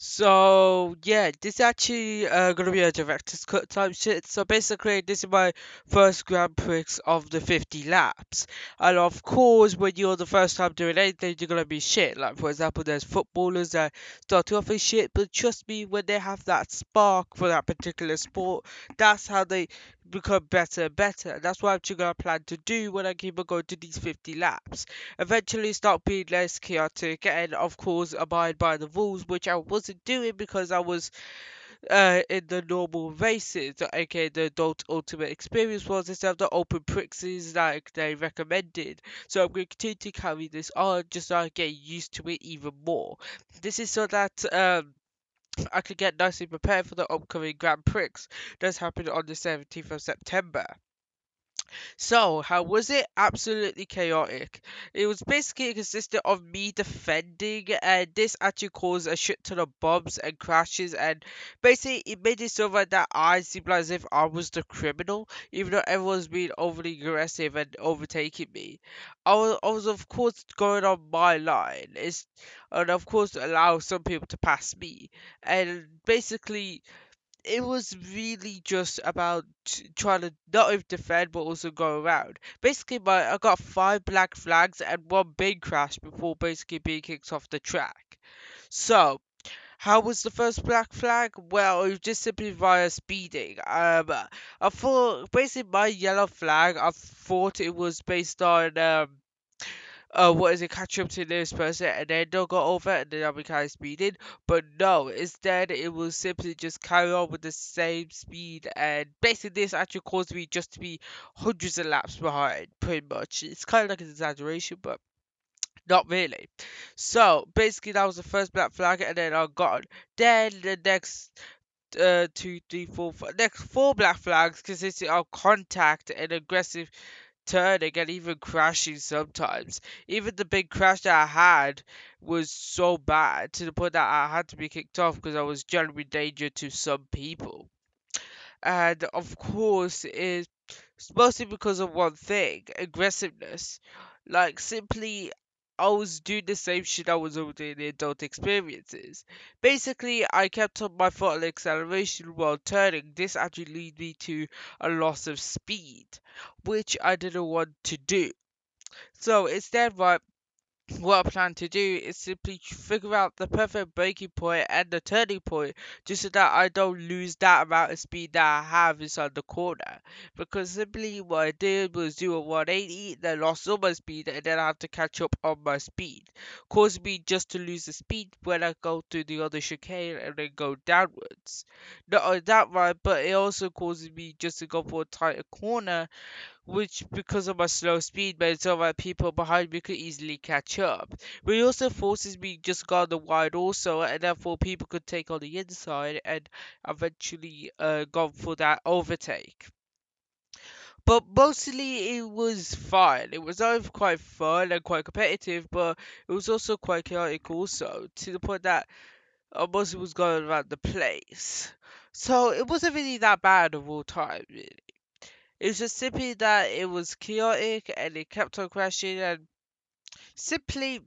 So yeah, this is actually gonna be a director's cut type shit. So basically, this is my first Grand Prix of the 50 laps, and of course, when you're the first time doing anything, you're gonna be shit. Like for example, there's footballers that start off as shit, but trust me, when they have that spark for that particular sport, that's how they become better and better. That's what I'm gonna plan to do when I keep on going to these 50 laps. Eventually start being less chaotic and of course abide by the rules, which I wasn't doing because I was in the normal races, aka the adult ultimate experience ones instead of the open prixes like they recommended. So I'm going to continue to carry this on just so I get used to it even more. This is so that I could get nicely prepared for the upcoming Grand Prix that's happening on the 17th of September. So, how was it? Absolutely chaotic. It was basically consistent of me defending, and this actually caused a shit ton of bombs and crashes, and basically it made it so that I seemed as if I was the criminal, even though everyone's being overly aggressive and overtaking me. I was of course going on my line, and of course allow some people to pass me, and basically it was really just about trying to not only defend but also go around. Basically, I got five black flags and one big crash before basically being kicked off the track. So, how was the first black flag? Well, it was just simply via speeding. I thought basically my yellow flag. I thought it was based on what is it, catch up to this person and then they'll go over and then I'll be kind of speeding. But no, instead it will simply just carry on with the same speed and basically this actually caused me just to be hundreds of laps behind, pretty much. It's kind of like an exaggeration, but not really. So basically that was the first black flag and then I got then the next two, three, four, next four black flags consisting of contact and aggressive turning and even crashing sometimes. Even the big crash that I had was so bad to the point that I had to be kicked off because I was genuinely danger to some people. And of course, it's mostly because of one thing, aggressiveness. Like, simply, I was doing the same shit I was doing in the adult experiences. Basically, I kept up my throttle acceleration while turning. This actually lead me to a loss of speed, which I didn't want to do. So instead, what I plan to do is simply figure out the perfect braking point and the turning point just so that I don't lose that amount of speed that I have inside the corner. Because simply what I did was do a 180, then lost all my speed, and then I have to catch up on my speed, causing me just to lose the speed when I go through the other chicane and then go downwards. Not only that, right, but it also causes me just to go for a tighter corner which because of my slow speed made it so that people behind me could easily catch up. But it also forces me just go on the wide also, and therefore people could take on the inside and eventually go for that overtake. But mostly it was fine. It was either quite fun and quite competitive, but it was also quite chaotic also, to the point that I mostly was going around the place. So it wasn't really that bad of all time. It's just simply that it was chaotic and it kept on crashing and simply,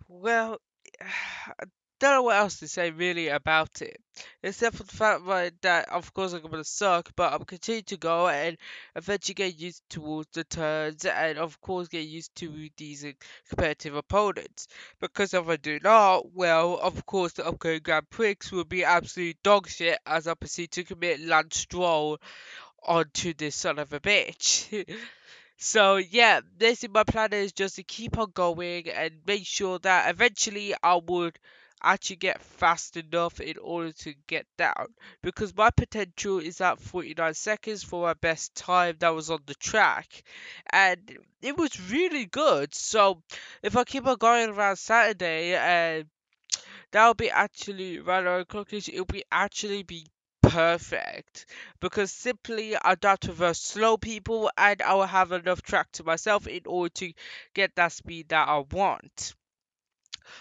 well, I don't know what else to say really about it. Except for the fact that of course I'm gonna suck, but I'm continuing to go and eventually get used towards the turns and of course get used to these competitive opponents. Because if I do not, well, of course the upcoming Grand Prix will be absolute dog shit as I proceed to commit Lance Stroll onto this son of a bitch. So yeah, basically my plan is just to keep on going and make sure that eventually I would actually get fast enough in order to get down. Because my potential is at 49 seconds for my best time that was on the track. And it was really good. So if I keep on going around Saturday and that'll be actually right around clockish. It'll be actually be perfect because simply I don't have to reverse slow people and I will have enough track to myself in order to get that speed that I want.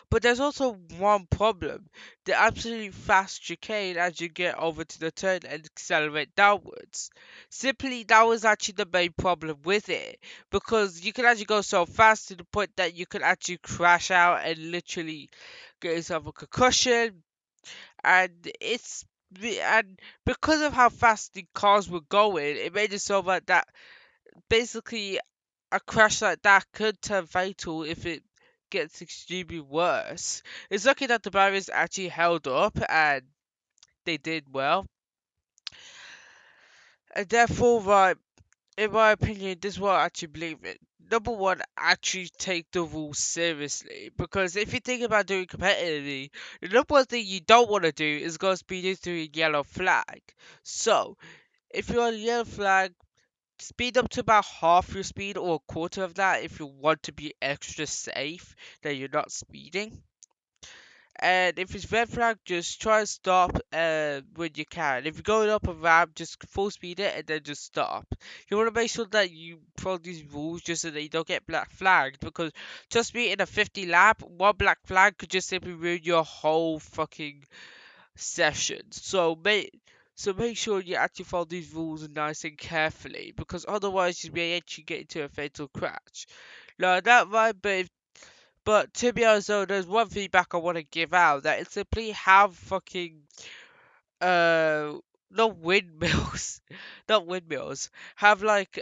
But there's also one problem. The absolute fast chicane as you get over to the turn and accelerate downwards. Simply, that was actually the main problem with it. Because you can actually go so fast to the point that you can actually crash out and literally get yourself a concussion, and and because of how fast the cars were going, it made it so that basically a crash like that could turn fatal if it gets extremely worse. It's lucky that the barriers actually held up and they did well. And therefore, right, in my opinion, this is what I actually believe in. Number one, actually take the rules seriously. Because if you think about doing competitively, the number one thing you don't want to do is go speeding through a yellow flag. So, if you're on a yellow flag, speed up to about half your speed or a quarter of that if you want to be extra safe that you're not speeding. And if it's red flag, just try to stop when you can. If you're going up a ramp, just full speed it and then just stop. You want to make sure that you follow these rules just so that you don't get black flagged. Because trust me, in a 50 lap, one black flag could just simply ruin your whole fucking session. So make sure you actually follow these rules nice and carefully, because otherwise you may actually get into a fatal crash. Now that might be, but to be honest though, there's one feedback I want to give out, that it's simply have fucking uh not windmills, not windmills, have like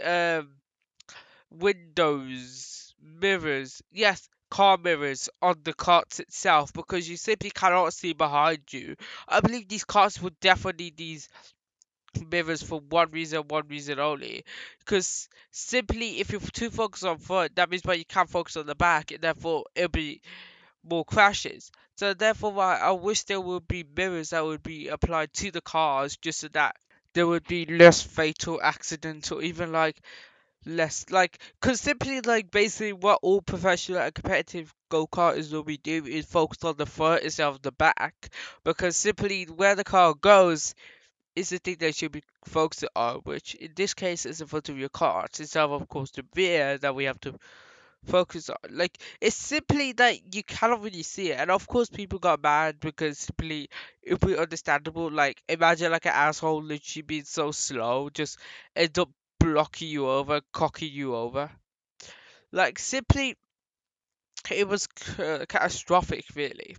windows, mirrors, yes, car mirrors on the carts itself, because you simply cannot see behind you. I believe these carts would definitely need these mirrors for one reason only. Because simply, if you're too focused on front, that means you can't focus on the back, and therefore it'll be more crashes. So therefore, I wish there would be mirrors that would be applied to the cars, just so that there would be less fatal accidents, or even like less like, because simply like basically what all professional and competitive go-karters will be doing is focus on the front instead of the back, because simply where the car goes is the thing they should be focusing on, which in this case is the front of your car, instead of course the rear that we have to focus on. Like, it's simply that you cannot really see it, and of course people got mad because simply it would be understandable. Like, imagine like an asshole literally being so slow, just end up blocking you over, cocking you over. Like, simply it was catastrophic, really.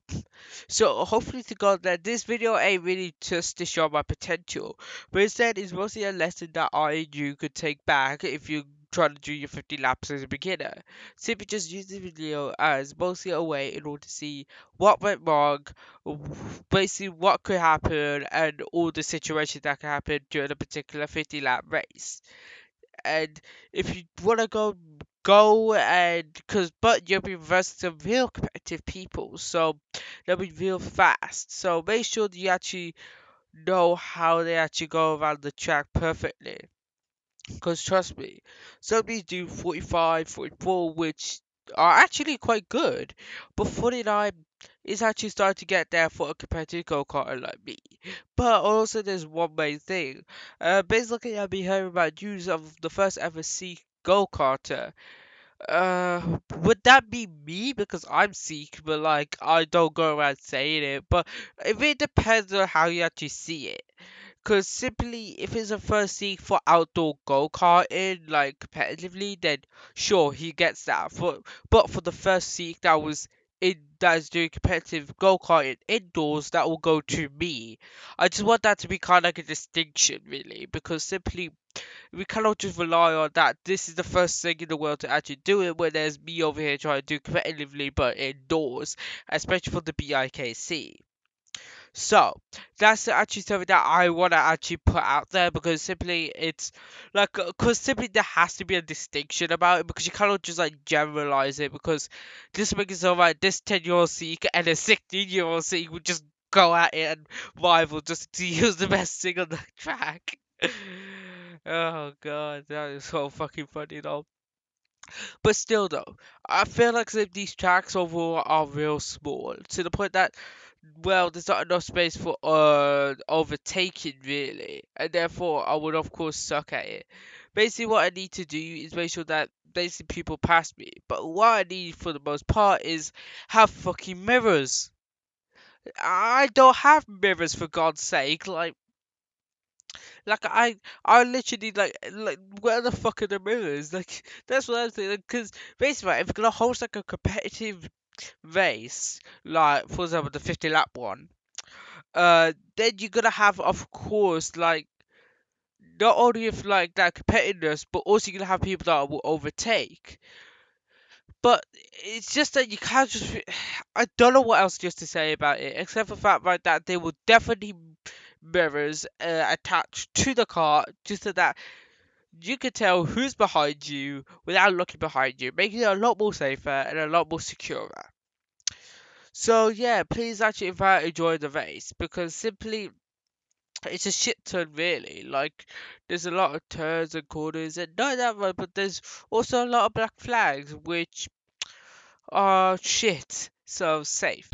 So hopefully to God that this video ain't really just to show my potential, but instead it's mostly a lesson that I and you could take back if you try to do your 50 laps as a beginner. Simply just use the video as mostly a way in order to see what went wrong, basically what could happen, and all the situations that could happen during a particular 50 lap race. And if you want to go and because but you'll be versus some real competitive people, so they'll be real fast, so make sure that you actually know how they actually go around the track perfectly, because trust me, some of these do 45, 44, which are actually quite good, but 49 is actually starting to get there for a competitive go-karter like me. But also there's one main thing. Basically I've been hearing about news of the first ever Sikh go-karter. Would that be me? Because I'm Sikh, but like I don't go around saying it. But it really depends on how you actually see it. Because simply, if it's a first seek for outdoor go-karting, like competitively, then sure, he gets that. But for the first seek that is doing competitive go-karting indoors, that will go to me. I just want that to be kind of like a distinction, really, because simply we cannot just rely on that. This is the first thing in the world to actually do it, when there's me over here trying to do competitively but indoors, especially for the BIKC. So that's actually something that I want to actually put out there, because simply it's like, because simply there has to be a distinction about it, because you cannot just like generalize it, because this makes it so like this 10-year-old Sikh and a 16-year-old Sikh would just go at it and rival just to use the best thing on the track. Oh god, that is so fucking funny though. But still, though, I feel like these tracks overall are real small, to the point that, well, there's not enough space for overtaking really, and therefore I would of course suck at it. Basically, what I need to do is make sure that basically people pass me. But what I need for the most part is have fucking mirrors. I don't have mirrors, for God's sake. Like I literally like where the fuck are the mirrors? Like that's what I'm saying. Because basically, right, if you're gonna host like a competitive race, like for example the 50 lap one, then you're gonna have, of course, like not only if like that competitiveness, but also you're gonna have people that will overtake. But it's just that you can't just. I don't know what else just to say about it, except for the fact right that they will definitely mirrors attached to the car, just so that you can tell who's behind you without looking behind you, making it a lot more safer and a lot more secure. So yeah, please actually enjoy the race, because simply it's a shit turn really. Like there's a lot of turns and corners and not that much, but there's also a lot of black flags which are shit. So safe.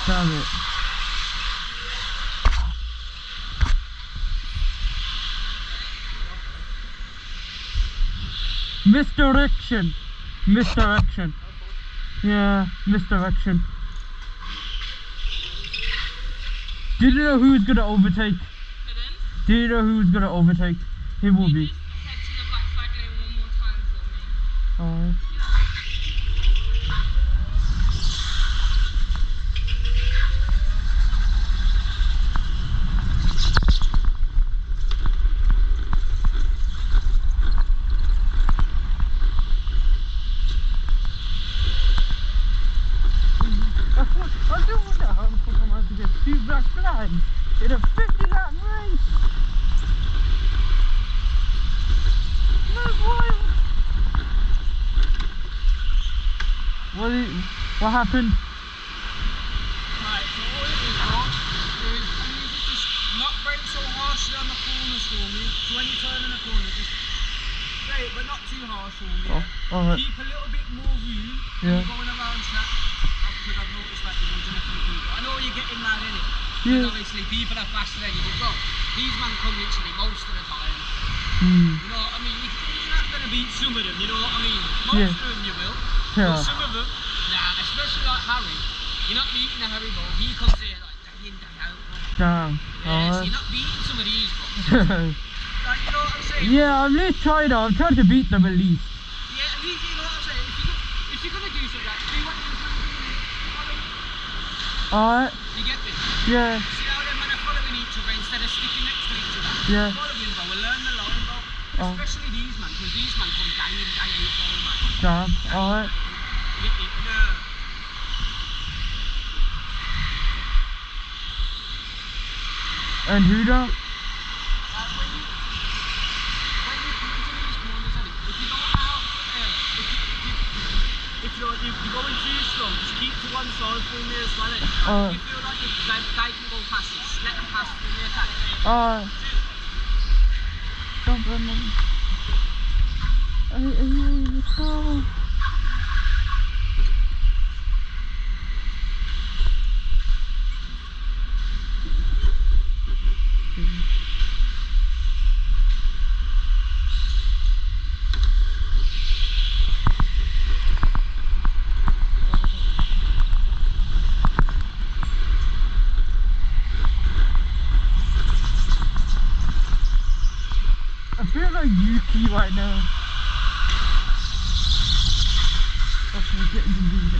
Damn it. Misdirection. Misdirection. Yeah, misdirection. Did you know who's gonna overtake? Pardon? Do you know who's gonna overtake? It will be. Just head to the black flag lane one more time for me. Alright. What happened? Right, so all it is, bro, is I need you to just not brake so harshly on the corners for me. So when you turn in the corner, just brake, but not too harsh for me. Oh, alright. Keep a little bit more room when Yeah. you're going around track. Because I've noticed that you're losing a few people. I know you're getting that, innit? Yeah. Because obviously people are faster than you, but bro, these men come literally most of the time. Hmm. You know what I mean? You're not going to beat some of them, you know what I mean? Most Yeah. of them you will. Yeah. But some of them, nah, especially like Harry. You're not beating a Harry, bro. He comes here like day in, day out, bro. Damn. Yeah, so you're not beating some of these, bro. Alright. Like, you know what I'm saying? Yeah, I'm at least trying. I'm trying to beat them at least. Yeah, at least you know what I'm saying? If you're gonna do something, like, do what you're gonna do. Alright. You get me? Yeah. See how them men are following each other instead of sticking next to each other? Yeah. Following, bro. We'll learn the line, bro. Oh. Especially these man, because these man come day in, day out, bro, man. Damn. Alright. You get me? Yeah. And who da? When you come into these corners, Eddie, if you go out, if you're going too slow, just keep to one side for me as well. If you feel like they can go past you, just let them pass for me, okay? Alright. Don't run them. Let's go. I feel like Yuki right now. Okay, getting to do that.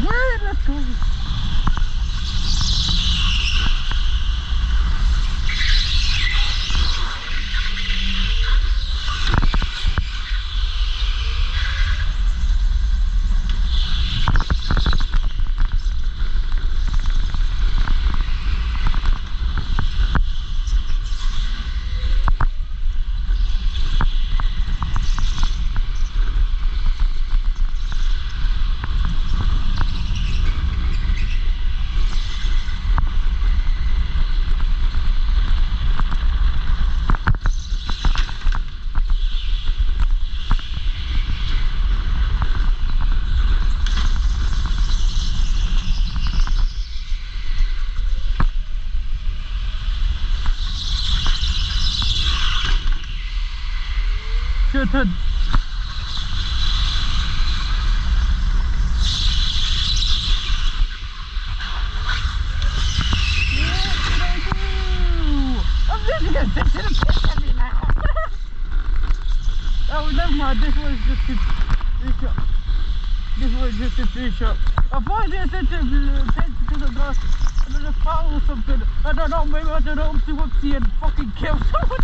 Where? Let's go. Shooting. I'm just gonna sit to the kiss at me now. Oh, never mind. This was just a three-shot. This was just a three-shot. I thought they said to to the guy. There's a foul or something. I don't know. Maybe I don't know. Whoopsie and fucking kill someone.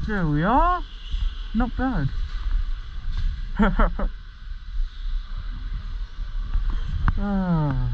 There we are. Not bad. Ah.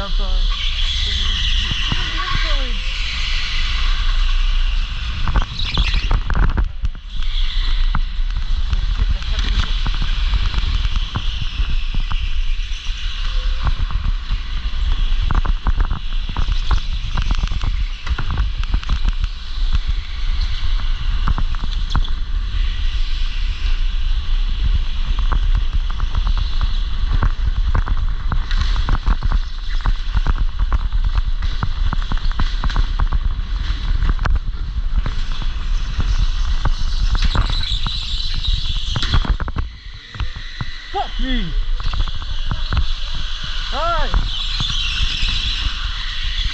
outside. Fuck me! Alright!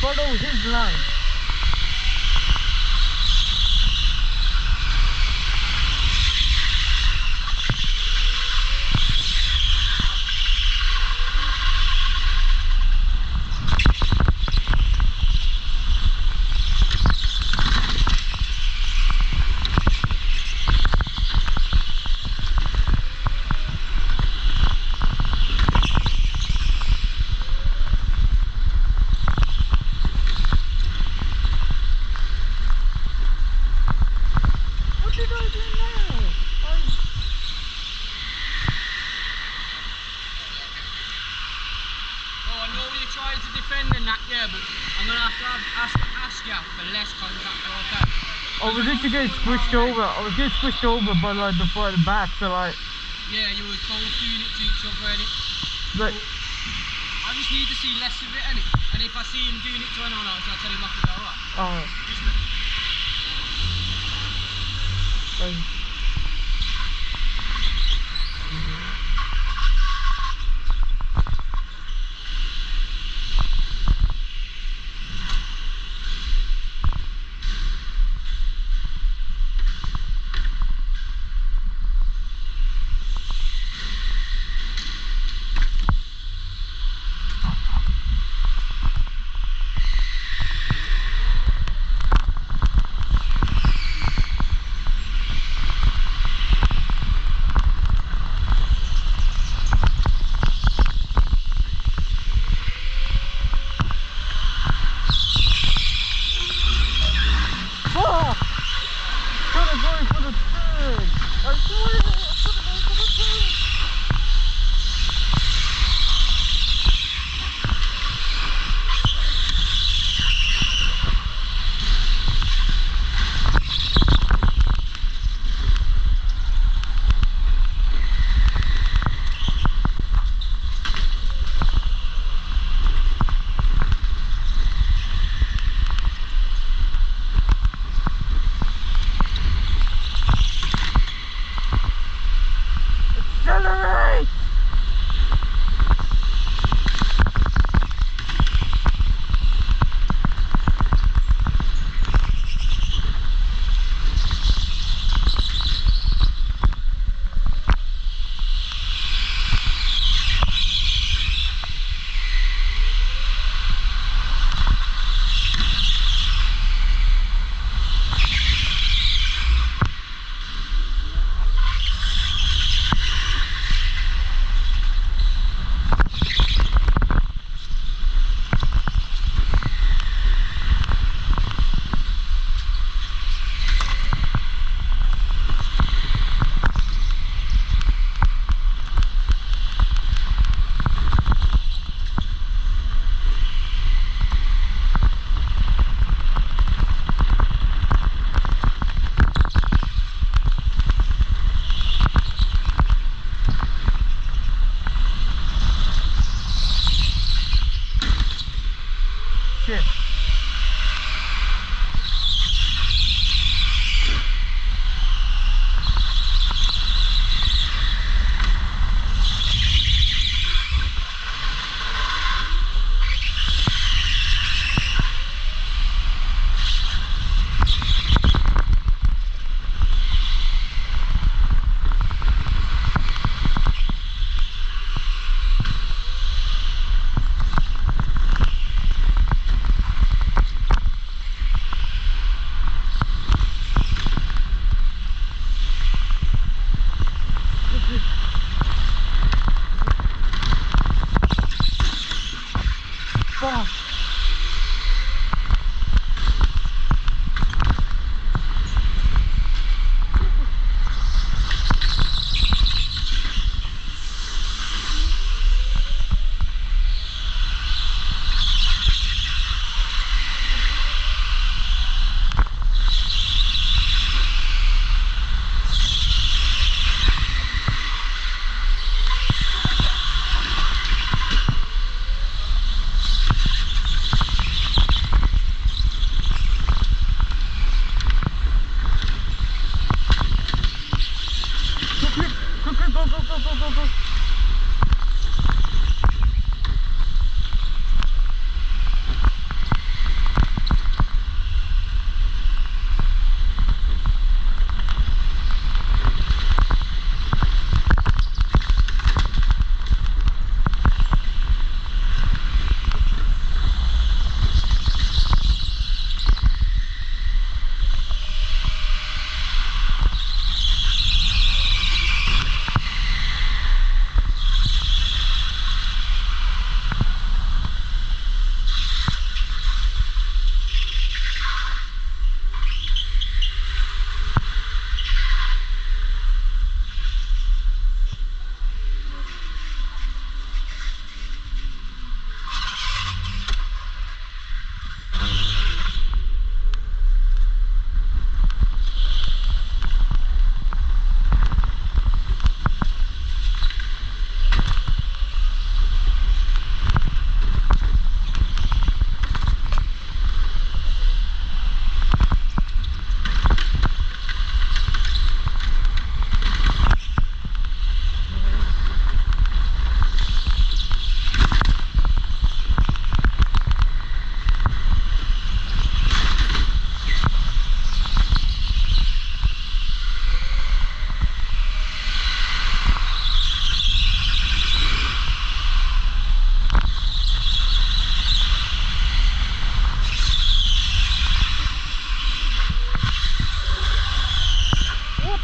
Follow his line. What did I do now? Oh, I know you're trying to defend in that, yeah, but I'm gonna have to ask you for less contact, okay? I was literally getting squished over. I was getting squished over by like the front and back, so like, Yeah, you was both doing it to each other, innit? like I just need to see less of it, innit? And if I see him doing it to anyone else, I'll tell him off to go, alright? Just like fuck! Should have gone for the turn. I swear, I should have gone for the turn.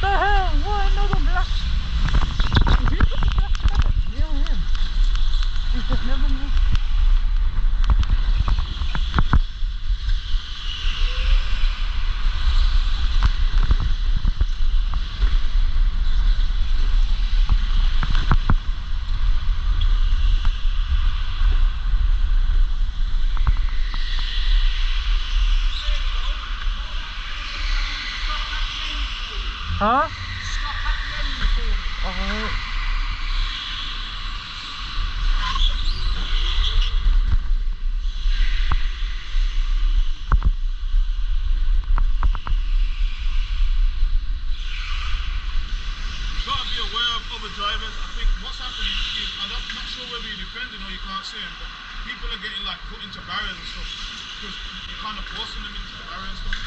the hell? Why another black? Who put the black together? Me or him? He just never knew. Huh? Stop at the end for me. Alright. You've got to be aware of other drivers. I think what's happening is, I'm not sure whether you're defending or you can't see them, but people are getting like put into barriers and stuff because you're kind of forcing them into the barrier and stuff.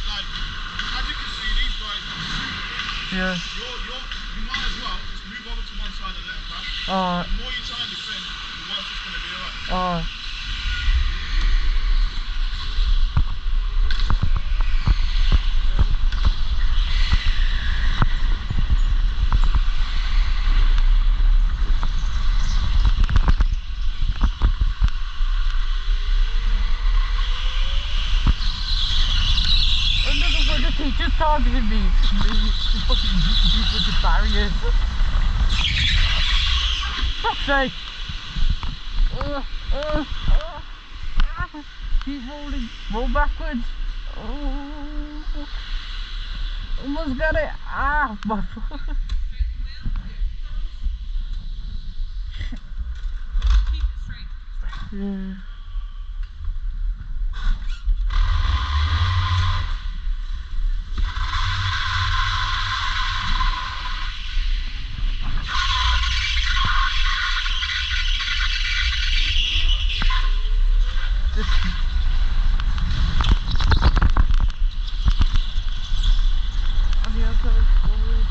Like, as you can see, these guys are super quick. Yeah. You might as well just move over to one side and let them pass. Alright. The more you try and defend, the worse it's going to be, alright? Alright. The teacher's targeting me. The fucking deep with the barriers. Fuck's sake. Keep rolling. Roll backwards. Oh. Almost got it. Ah, my foot. Keep it straight. Yeah. On the outside, forward.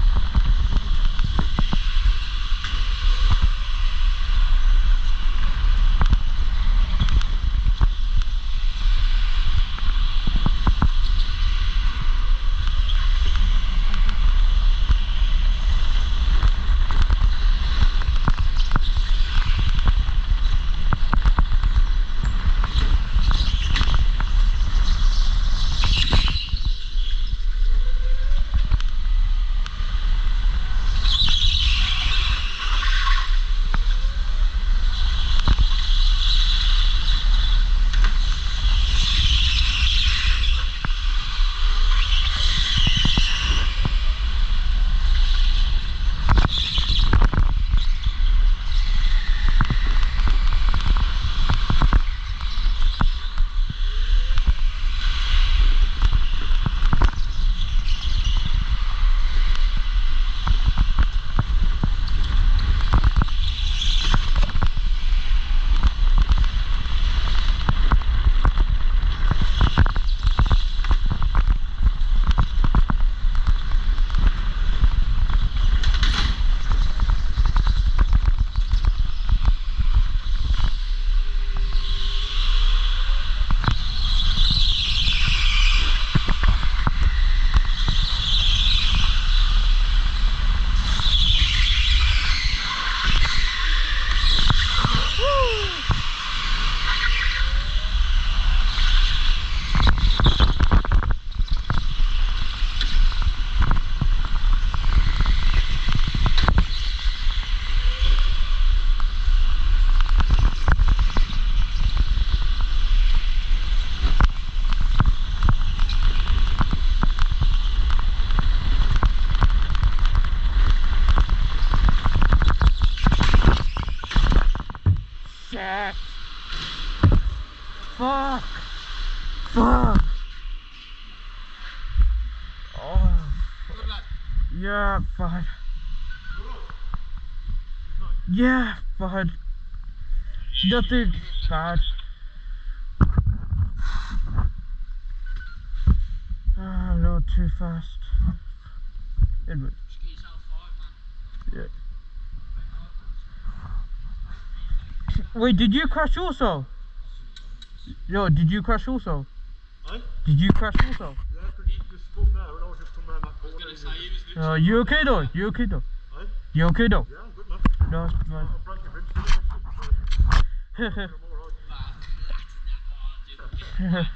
Shit. Fuck. Fuck. Oh. Good lad. Yeah, fine. Yeah, fine. Nothing bad. Ah, a little too fast. Anyway, Just get yourself five, man. yeah. Wait, did you crash also? No, did you crash also? Eh? Did you crash also? Yeah, because you just spun there and I was just coming around that corner. I was going to say, he was You okay though? You okay though? Aye? You okay though? Yeah, I'm good man. No, no. I'll break your ribs. I'm alright.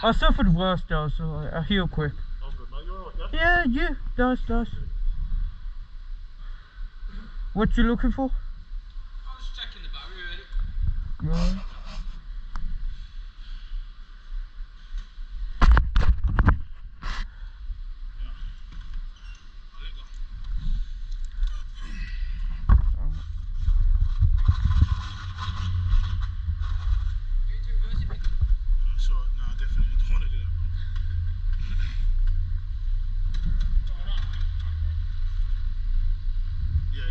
I suffered worse though, so I heal quick. I'm good man. You're alright, yeah? Yeah, nice. What you looking for? I was checking the barrier, really. Right. Sure, no, definitely. I don't want to do that. Yeah.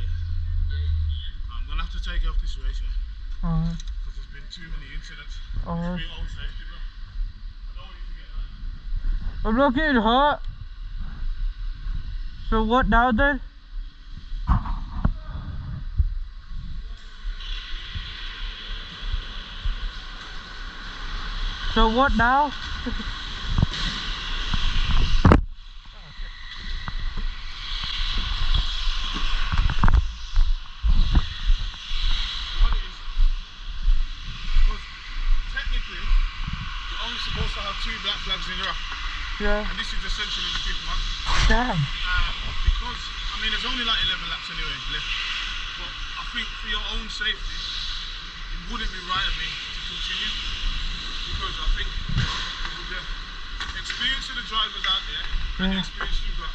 I'm gonna have to take you off this race, yeah? Alright. Because there's been too many incidents. Alright. It's real old safety, bro. I don't want you to get hurt. I'm not getting hurt. So what now then? So what now? What it is, because technically, you're only supposed to have 2 black flags in your rough. Yeah. And this is essentially the 5th month. Damn. Because, I mean, there's only like 11 laps anyway left. But I think for your own safety, it wouldn't be right of me to continue. Because I think with the experience of the drivers out there, and the experience you've got,